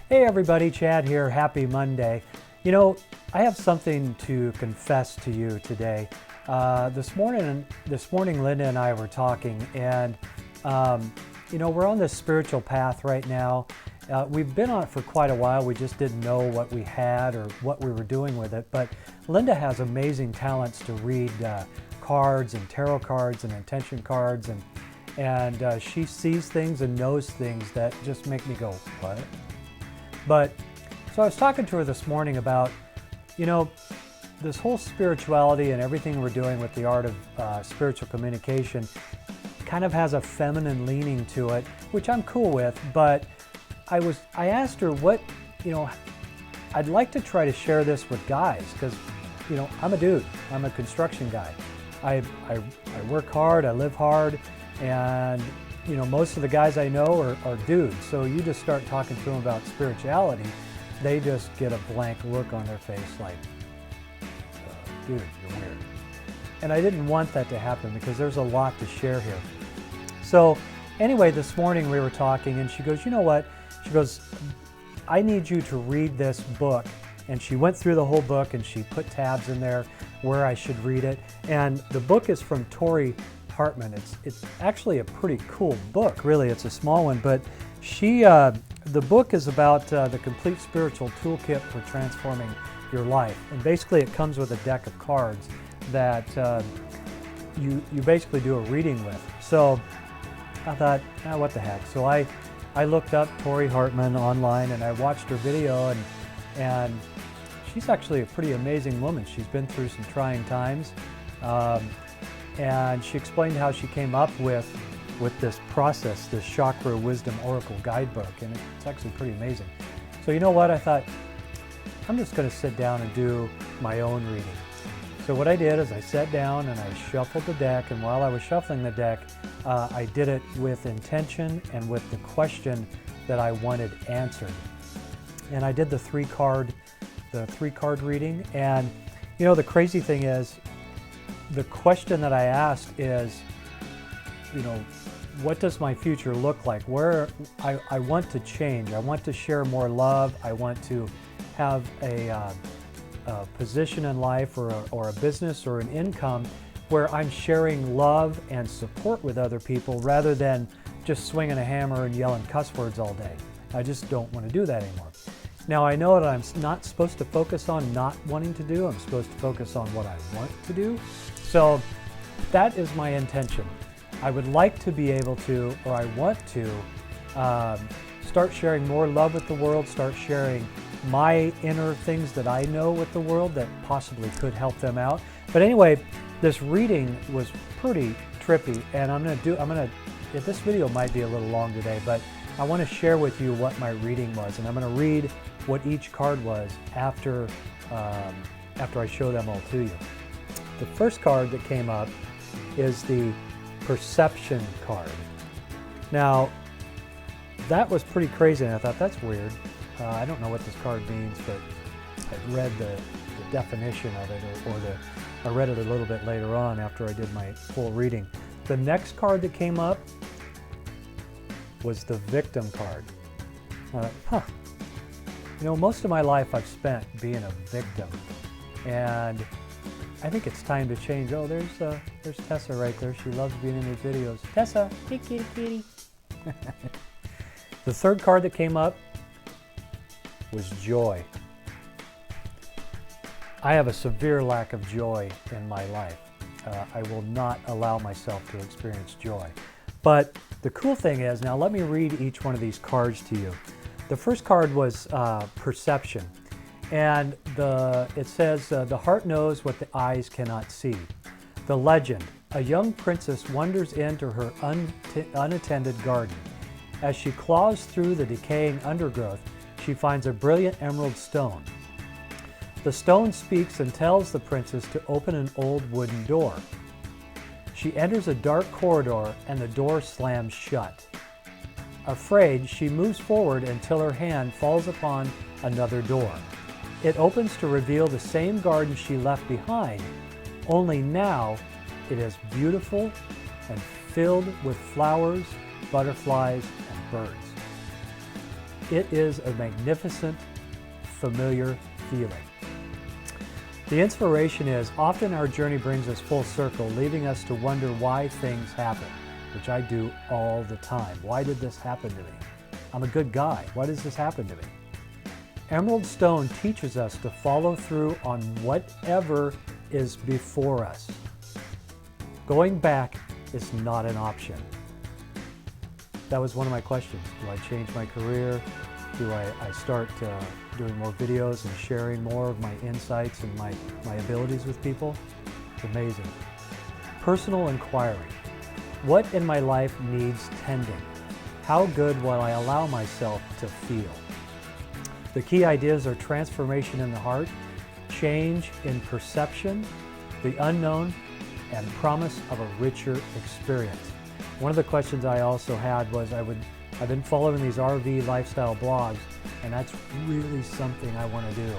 Hey everybody, Chad here. Happy Monday. You know, I have something to confess to you today. This morning, Linda and I were talking, and we're on this spiritual path right now. We've been on it for quite a while. We just didn't know what we had or what we were doing with it. But Linda has amazing talents to read cards and tarot cards and intention cards, and she sees things and knows things that just make me go, what? But so I was talking to her this morning about, this whole spirituality and everything we're doing with the art of spiritual communication kind of has a feminine leaning to it, which I'm cool with. But I asked her what, I'd like to try to share this with guys because, I'm a dude. I'm a construction guy. I work hard. I live hard, and most of the guys I know are dudes. So you just start talking to them about spirituality, they just get a blank look on their face like, dude, you're weird. And I didn't want that to happen because there's a lot to share here. So anyway, this morning we were talking and she goes, you know what? She goes, I need you to read this book. And she went through the whole book and she put tabs in there where I should read it. And the book is from Tori Hartman. It's actually a pretty cool book, really. It's a small one, but the book is about the complete spiritual toolkit for transforming your life. And basically it comes with a deck of cards that you basically do a reading with. So I thought, what the heck? So I looked up Tori Hartman online and I watched her video, and she's actually a pretty amazing woman. She's been through some trying times. And she explained how she came up with this process, this Chakra Wisdom Oracle Guidebook, and it's actually pretty amazing. So you know what? I thought, I'm just going to sit down and do my own reading. So what I did is I sat down and I shuffled the deck, and while I was shuffling the deck, I did it with intention and with the question that I wanted answered. And I did the three card reading, and the crazy thing is, the question that I asked is, what does my future look like? Where I want to change. I want to share more love. I want to have a position in life or a business or an income where I'm sharing love and support with other people rather than just swinging a hammer and yelling cuss words all day. I just don't want to do that anymore. Now I know that I'm not supposed to focus on not wanting to do. I'm supposed to focus on what I want to do. So that is my intention. I would like to be able to, or I want to, start sharing more love with the world, start sharing my inner things that I know with the world that possibly could help them out. But anyway, this reading was pretty trippy, and this video might be a little long today, but I want to share with you what my reading was, and I'm going to read what each card was after I show them all to you. The first card that came up is the Perception card. Now, that was pretty crazy, and I thought, that's weird. I don't know what this card means, but I read the definition of it, I read it a little bit later on after I did my full reading. The next card that came up was the Victim card. Most of my life I've spent being a victim, and I think it's time to change. Oh, there's Tessa right there. She loves being in these videos. Tessa, hey kitty kitty. The third card that came up was Joy. I have a severe lack of joy in my life. I will not allow myself to experience joy. But the cool thing is, now let me read each one of these cards to you. The first card was Perception. And it says, the heart knows what the eyes cannot see. The legend, a young princess wanders into her unattended garden. As she claws through the decaying undergrowth, she finds a brilliant emerald stone. The stone speaks and tells the princess to open an old wooden door. She enters a dark corridor and the door slams shut. Afraid, she moves forward until her hand falls upon another door. It opens to reveal the same garden she left behind, only now it is beautiful and filled with flowers, butterflies, and birds. It is a magnificent, familiar feeling. The inspiration is, often our journey brings us full circle, leaving us to wonder why things happen, which I do all the time. Why did this happen to me? I'm a good guy. Why does this happen to me? Emerald Stone teaches us to follow through on whatever is before us. Going back is not an option. That was one of my questions. Do I change my career? Do I start doing more videos and sharing more of my insights and my abilities with people? It's amazing. Personal inquiry. What in my life needs tending? How good will I allow myself to feel? The key ideas are transformation in the heart, change in perception, the unknown, and promise of a richer experience. One of the questions I also had was I've been following these RV lifestyle blogs, and that's really something I want to do.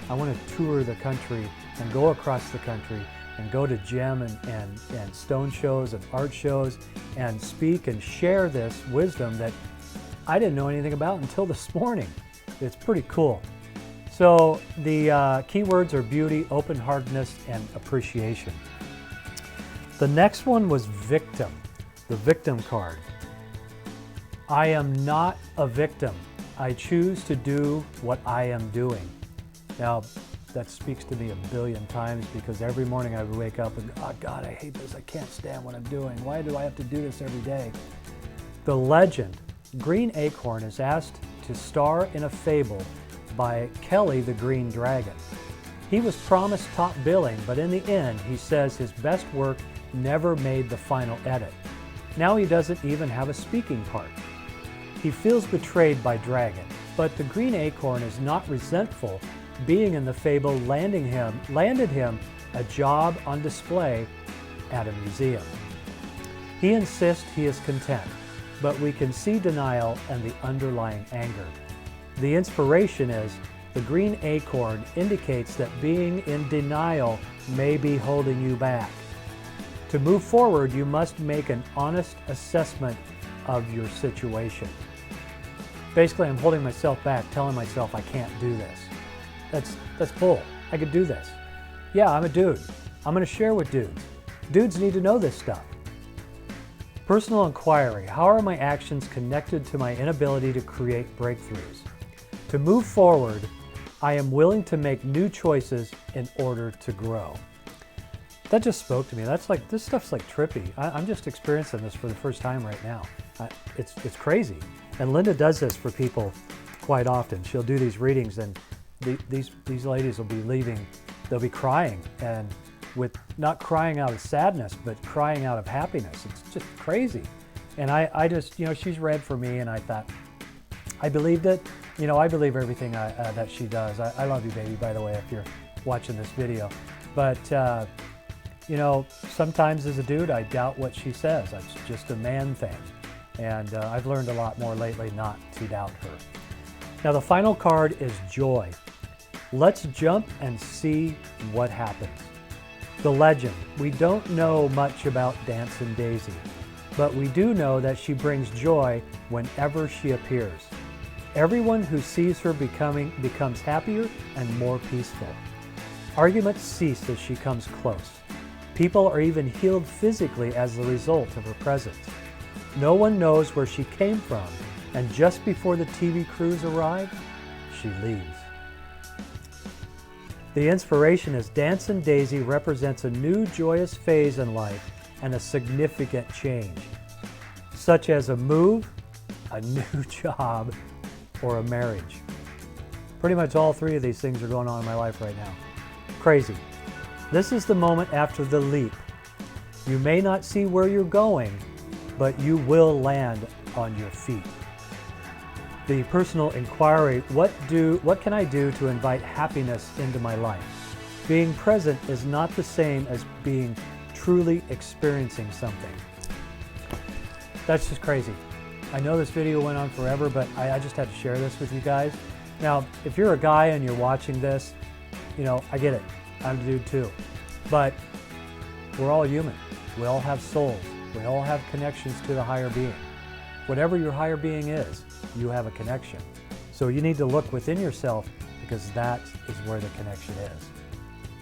I want to tour the country and go across the country and go to gem and stone shows and art shows and speak and share this wisdom that I didn't know anything about until this morning. It's pretty cool. So the keywords are beauty, open-heartedness, and appreciation. The next one was victim, the victim card. I am not a victim. I choose to do what I am doing. Now, that speaks to me a billion times because every morning I would wake up and, oh God, I hate this. I can't stand what I'm doing. Why do I have to do this every day? The legend, Green Acorn is asked to star in a fable by Kelly the Green Dragon. He was promised top billing, but in the end, he says his best work never made the final edit. Now he doesn't even have a speaking part. He feels betrayed by Dragon, but the Green Acorn is not resentful. Being in the fable landed him a job on display at a museum. He insists he is content, but we can see denial and the underlying anger. The inspiration is, the Green Acorn indicates that being in denial may be holding you back. To move forward, you must make an honest assessment of your situation. Basically, I'm holding myself back, telling myself I can't do this. That's bull. I could do this. Yeah, I'm a dude. I'm going to share with dudes. Dudes need to know this stuff. Personal inquiry. How are my actions connected to my inability to create breakthroughs? To move forward, I am willing to make new choices in order to grow. That just spoke to me. That's like, this stuff's like trippy. I'm just experiencing this for the first time right now. It's crazy. And Linda does this for people quite often. She'll do these readings, and these ladies will be leaving. They'll be crying, and with not crying out of sadness, but crying out of happiness. It's just crazy. And I just, she's read for me, and I thought, I believed it. I believe everything that she does. I love you, baby, by the way, if you're watching this video. But, sometimes as a dude, I doubt what she says. That's just a man thing. And I've learned a lot more lately not to doubt her. Now, the final card is joy. Let's jump and see what happens. The legend. We don't know much about Dancing Daisy, but we do know that she brings joy whenever she appears. Everyone who sees her becomes happier and more peaceful. Arguments cease as she comes close. People are even healed physically as the result of her presence. No one knows where she came from, and just before the TV crews arrive, she leaves. The inspiration is Dancing Daisy represents a new joyous phase in life and a significant change, such as a move, a new job, or a marriage. Pretty much all three of these things are going on in my life right now. Crazy. This is the moment after the leap. You may not see where you're going, but you will land on your feet. The personal inquiry, what can I do to invite happiness into my life? Being present is not the same as being truly experiencing something. That's just crazy. I know this video went on forever, but I just had to share this with you guys. Now, if you're a guy and you're watching this, I get it. I'm a dude too. But we're all human. We all have souls. We all have connections to the higher being. Whatever your higher being is, you have a connection. So you need to look within yourself, because that is where the connection is.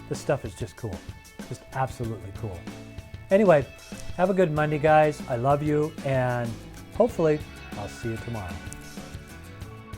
This stuff is just cool, just absolutely cool. Anyway, have a good Monday, guys. I love you, and hopefully I'll see you tomorrow.